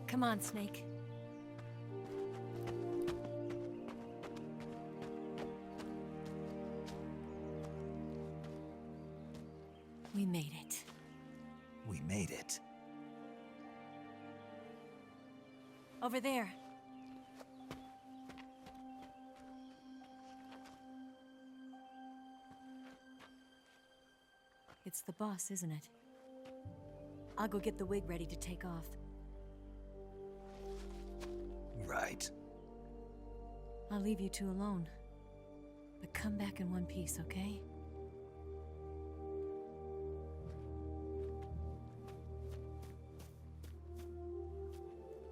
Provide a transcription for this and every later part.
Come on, Snake. We made it. We made it. Over there. It's the boss, isn't it? I'll go get the wig ready to take off. Right. I'll leave you two alone. But come back in one piece, okay?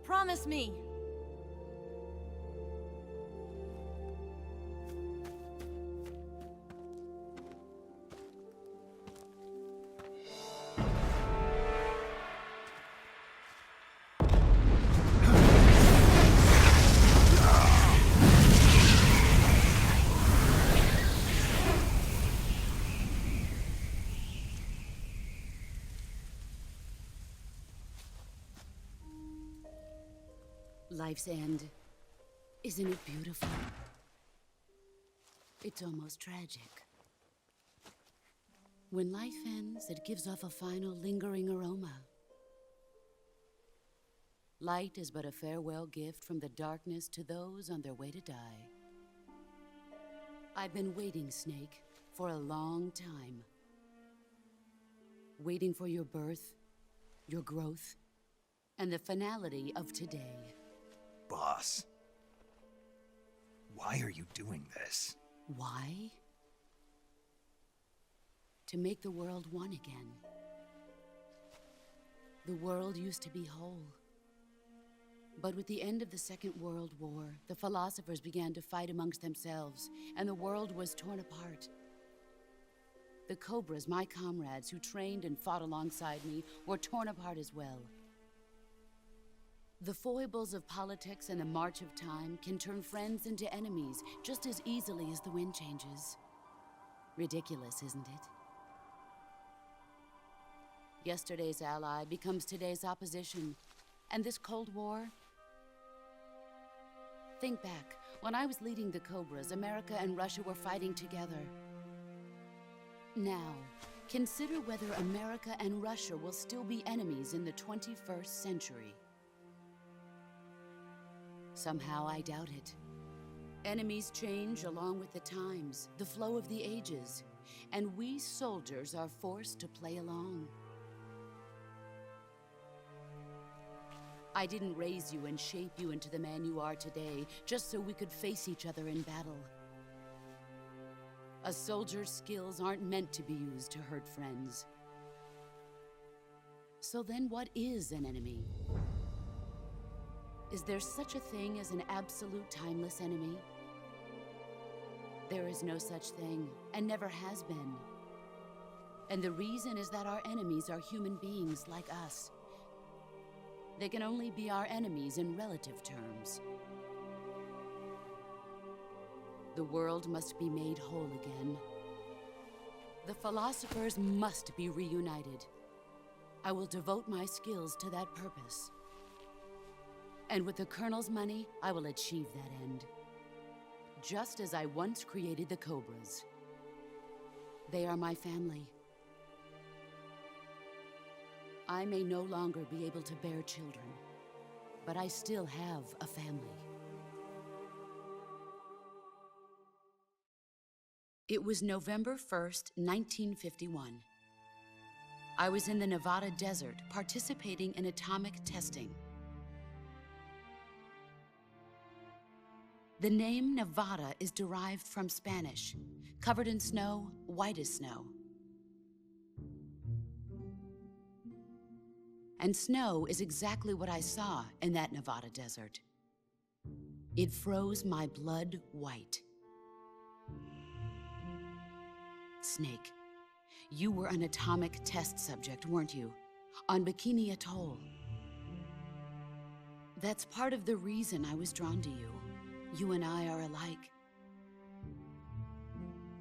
Promise me! Life's end. Isn't it beautiful? It's almost tragic. When life ends, it gives off a final lingering aroma. Light is but a farewell gift from the darkness to those on their way to die. I've been waiting, Snake, for a long time. Waiting for your birth, your growth, and the finality of today. Boss. Why are you doing this? Why? To make the world one again. The world used to be whole. But with the end of the Second World War, the philosophers began to fight amongst themselves, and the world was torn apart. The Cobras, my comrades who trained and fought alongside me, were torn apart as well. The foibles of politics and the march of time can turn friends into enemies just as easily as the wind changes. Ridiculous, isn't it? Yesterday's ally becomes today's opposition. And this Cold War? Think back. When I was leading the Cobras, America and Russia were fighting together. Now, consider whether America and Russia will still be enemies in the 21st century. Somehow I doubt it. Enemies change along with the times, the flow of the ages, and we soldiers are forced to play along. I didn't raise you and shape you into the man you are today just so we could face each other in battle. A soldier's skills aren't meant to be used to hurt friends. So then what is an enemy? Is there such a thing as an absolute timeless enemy? There is no such thing, and never has been. And the reason is that our enemies are human beings like us. They can only be our enemies in relative terms. The world must be made whole again. The philosophers must be reunited. I will devote my skills to that purpose. And with the Colonel's money, I will achieve that end. Just as I once created the Cobras. They are my family. I may no longer be able to bear children, but I still have a family. It was November 1st, 1951. I was in the Nevada desert participating in atomic testing. The name Nevada is derived from Spanish, covered in snow, white as snow. And snow is exactly what I saw in that Nevada desert. It froze my blood white. Snake, you were an atomic test subject, weren't you? On Bikini Atoll. That's part of the reason I was drawn to you. You and I are alike.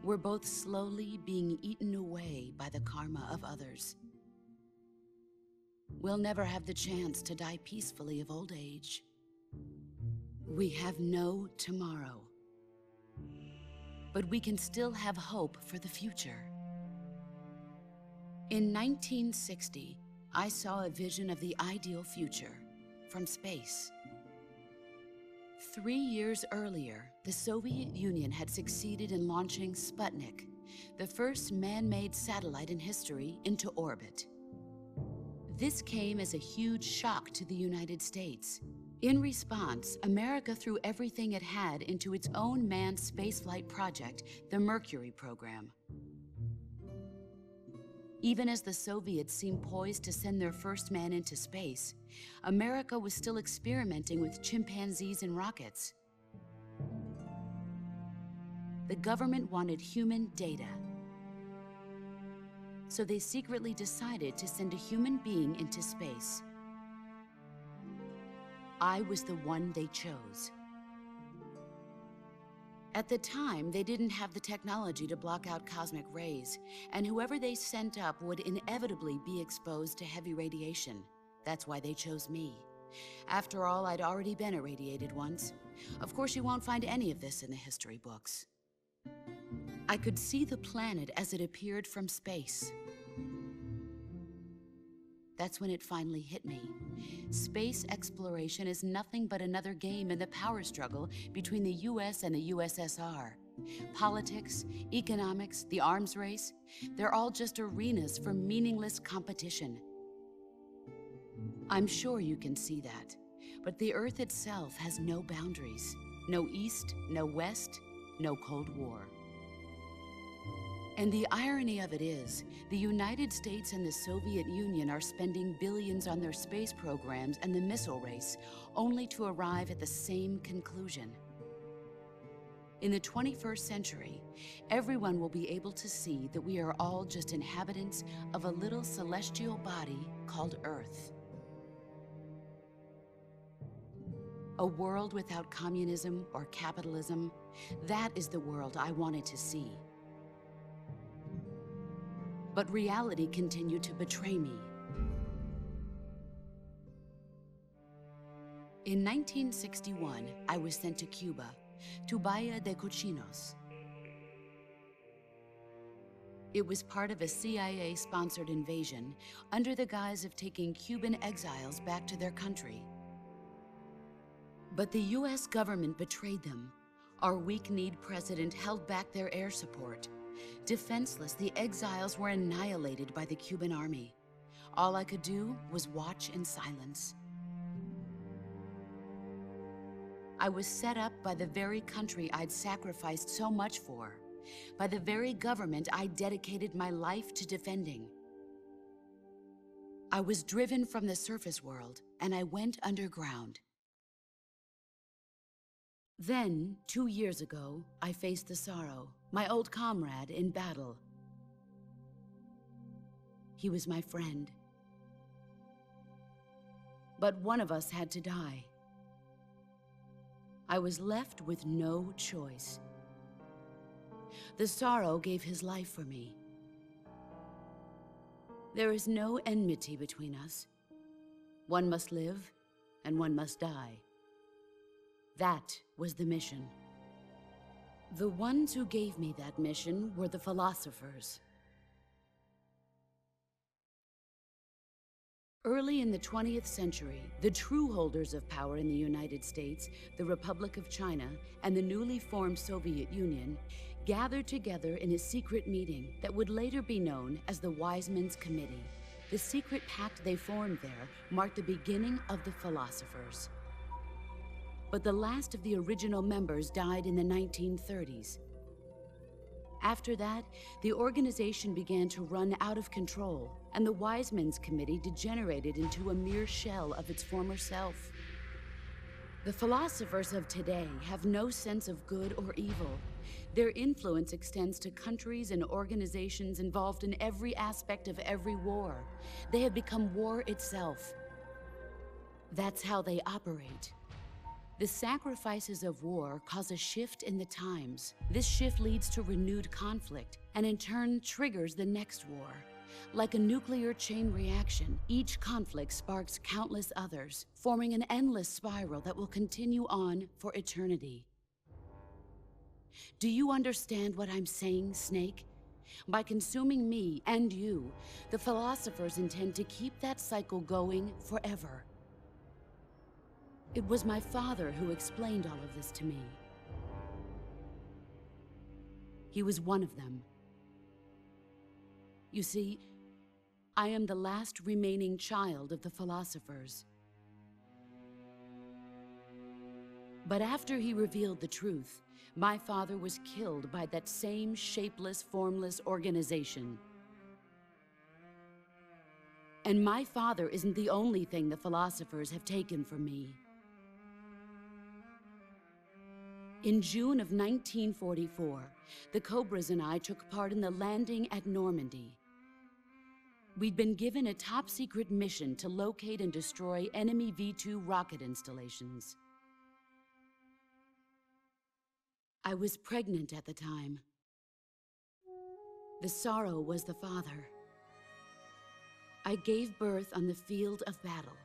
We're both slowly being eaten away by the karma of others. we'll never have the chance to die peacefully of old age. We have no tomorrow. But we can still have hope for the future. In 1960, I saw a vision of the ideal future from space. 3 years earlier, the Soviet Union had succeeded in launching Sputnik, the first man-made satellite in history, into orbit. This came as a huge shock to the United States. In response, America threw everything it had into its own manned spaceflight project, the Mercury program. Even as the Soviets seemed poised to send their first man into space, America was still experimenting with chimpanzees and rockets. The government wanted human data. So they secretly decided to send a human being into space. I was the one they chose. At the time, they didn't have the technology to block out cosmic rays, and whoever they sent up would inevitably be exposed to heavy radiation. That's why they chose me. After all, I'd already been irradiated once. Of course, you won't find any of this in the history books. I could see the planet as it appeared from space. That's when it finally hit me. Space exploration is nothing but another game in the power struggle between the US and the USSR. Politics, economics, the arms race, they're all just arenas for meaningless competition. I'm sure you can see that, but the Earth itself has no boundaries. No East, no West, no Cold War. And the irony of it is, the United States and the Soviet Union are spending billions on their space programs and the missile race, only to arrive at the same conclusion. In the 21st century, everyone will be able to see that we are all just inhabitants of a little celestial body called Earth. A world without communism or capitalism, that is the world I wanted to see. But reality continued to betray me. In 1961, I was sent to Cuba, to Bahia de Cochinos. It was part of a CIA-sponsored invasion under the guise of taking Cuban exiles back to their country. But the US government betrayed them. Our weak-kneed president held back their air support. Defenseless, the exiles were annihilated by the Cuban army. All I could do was watch in silence. I was set up by the very country I'd sacrificed so much for, by the very government I dedicated my life to defending. I was driven from the surface world, and I went underground. Then, 2 years ago, I faced the Sorrow, my old comrade in battle. He was my friend. But one of us had to die. I was left with no choice. The Sorrow gave his life for me. There is no enmity between us. One must live, and one must die. That was the mission. The ones who gave me that mission were the philosophers. Early in the 20th century, the true holders of power in the United States, the Republic of China, and the newly formed Soviet Union gathered together in a secret meeting that would later be known as the Wiseman's Committee. The secret pact they formed there marked the beginning of the philosophers. But the last of the original members died in the 1930s. After that, the organization began to run out of control, and the Wiseman's Committee degenerated into a mere shell of its former self. The philosophers of today have no sense of good or evil. Their influence extends to countries and organizations involved in every aspect of every war. They have become war itself. That's how they operate. The sacrifices of war cause a shift in the times. This shift leads to renewed conflict, and in turn triggers the next war. Like a nuclear chain reaction, each conflict sparks countless others, forming an endless spiral that will continue on for eternity. Do you understand what I'm saying, Snake? By consuming me and you, the philosophers intend to keep that cycle going forever. It was my father who explained all of this to me. He was one of them. You see, I am the last remaining child of the philosophers. But after he revealed the truth, my father was killed by that same shapeless, formless organization. And my father isn't the only thing the philosophers have taken from me. In June of 1944, the Cobras and I took part in the landing at Normandy. We'd been given a top-secret mission to locate and destroy enemy V-2 rocket installations. I was pregnant at the time. The sorrow was the father. I gave birth on the field of battle.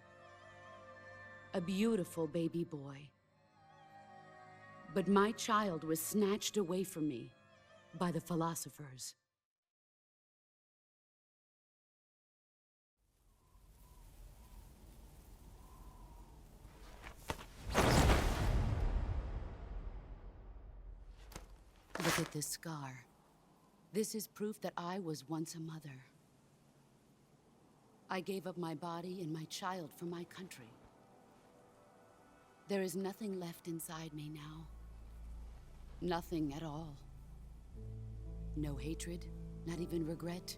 A beautiful baby boy. But my child was snatched away from me by the philosophers. Look at this scar. This is proof that I was once a mother. I gave up my body and my child for my country. There is nothing left inside me now. Nothing at all. No hatred, not even regret.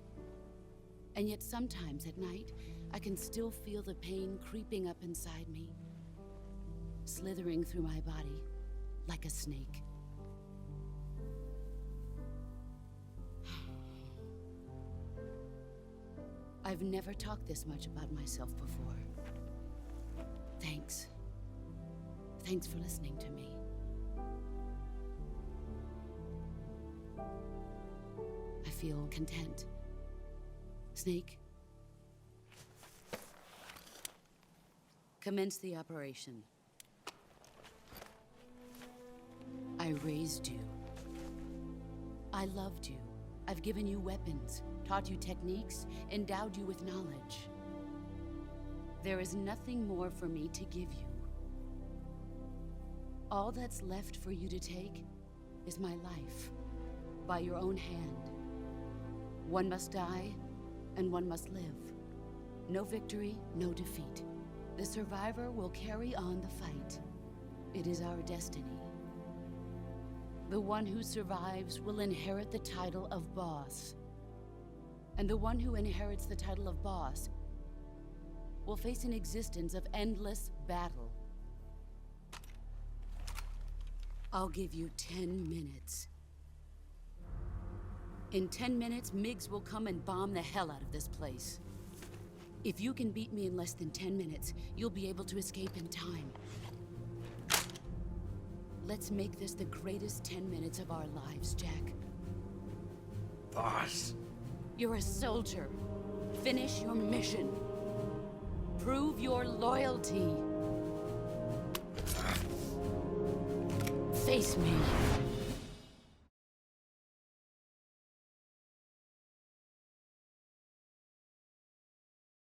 And yet sometimes at night, I can still feel the pain creeping up inside me, slithering through my body like a snake. I've never talked this much about myself before. Thanks. Thanks for listening to me. I feel content. Snake? Commence the operation. I raised you. I loved you. I've given you weapons, taught you techniques, endowed you with knowledge. There is nothing more for me to give you. All that's left for you to take is my life, by your own hand. One must die, and one must live. No victory, no defeat. The survivor will carry on the fight. It is our destiny. The one who survives will inherit the title of boss. And the one who inherits the title of boss will face an existence of endless battle. I'll give you 10 minutes. In 10 minutes, MiGs will come and bomb the hell out of this place. If you can beat me in less than 10 minutes, you'll be able to escape in time. Let's make this the greatest 10 minutes of our lives, Jack. Boss. You're a soldier. Finish your mission. Prove your loyalty. Face me.